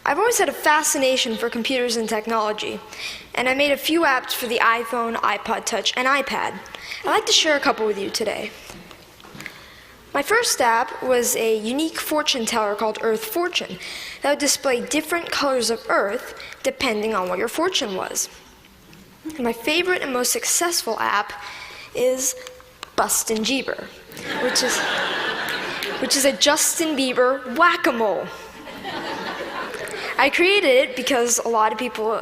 I've always had a fascination for computers and technology, and I made a few apps for the iPhone, iPod Touch, and iPad. I'd like to share a couple with you today. My first app was a unique fortune teller called Earth Fortune that would display different colors of Earth depending on what your fortune was. And my favorite and most successful app is Bustin' Jeeber, which is a Justin Bieber whack-a-mole. I created it because a lot of people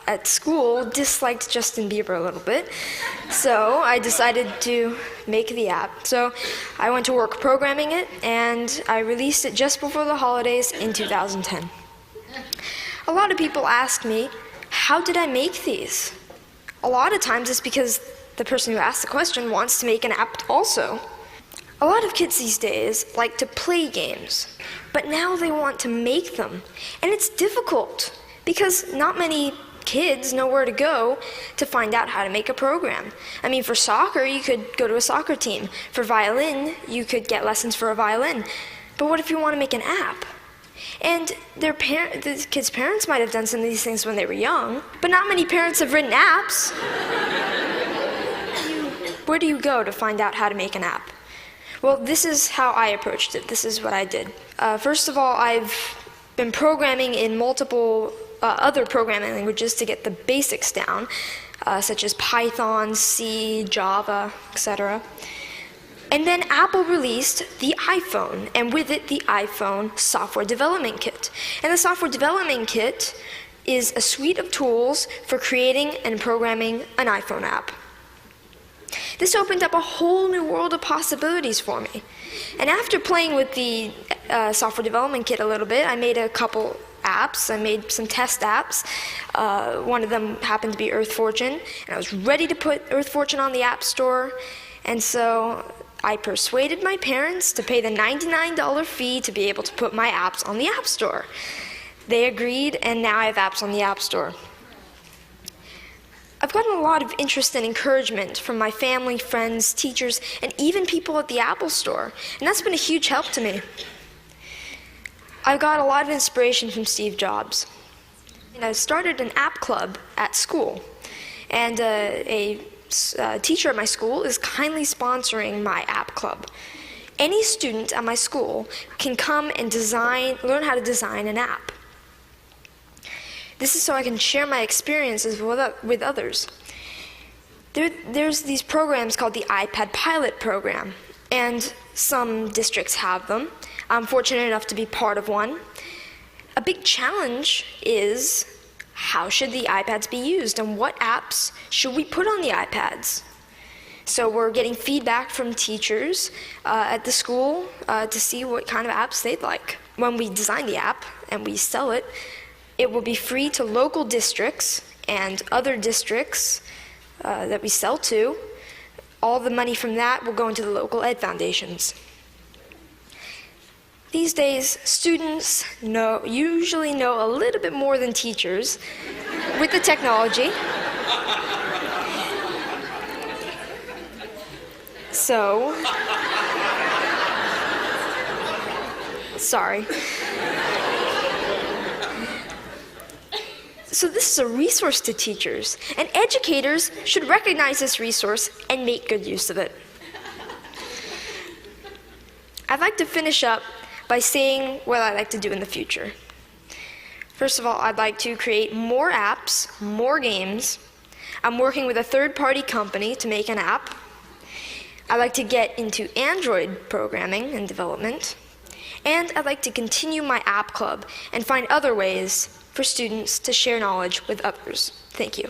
at school disliked Justin Bieber a little bit, so I decided to make the app. So I went to work programming it, and I released it just before the holidays in 2010. A lot of people ask me, how did I make these? A lot of times it's because the person who asked the question wants to make an app also. A lot of kids these days like to play games, but now they want to make them. And it's difficult because not many kids know where to go to find out how to make a program. I mean, for soccer, you could go to a soccer team. For violin, you could get lessons for a violin. But what if you want to make an app? And the kids' parents might have done some of these things when they were young, but not many parents have written apps. Where do you go to find out how to make an app? Well, this is how I approached it. This is what I did. First of all, I've been programming in multiple other programming languages to get the basics down, such as Python, C, Java, etc. And then Apple released the iPhone, and with it, the iPhone Software Development Kit. And the Software Development Kit is a suite of tools for creating and programming an iPhone app. This opened up a whole new world of possibilities for me. And after playing with the Software Development Kit a little bit, I made a couple apps. I made some test apps. One of them happened to be Earth Fortune, and I was ready to put Earth Fortune on the App Store. And so I persuaded my parents to pay the $99 fee to be able to put my apps on the App Store. They agreed, and now I have apps on the App Store. I've gotten a lot of interest and encouragement from my family, friends, teachers, and even people at the Apple Store, and that's been a huge help to me. I got a lot of inspiration from Steve Jobs. And I started an app club at school, and a teacher at my school is kindly sponsoring my app club. Any student at my school can come and learn how to design an app. This is so I can share my experiences with others. There's these programs called the iPad Pilot Program, and some districts have them. I'm fortunate enough to be part of one. A big challenge is, how should the iPads be used, and what apps should we put on the iPads? So we're getting feedback from teachers at the school to see what kind of apps they'd like. When we design the app and we sell it, it will be free to local districts and other districts that we sell to. All the money from that will go into the local ed foundations. These days, students usually know a little bit more than teachers with the technology. So, sorry. So this is a resource to teachers, and educators should recognize this resource and make good use of it. I'd like to finish up by saying what I'd like to do in the future. First of all, I'd like to create more apps, more games. I'm working with a third-party company to make an app. I'd like to get into Android programming and development. And I'd like to continue my app club and find other ways for students to share knowledge with others. Thank you.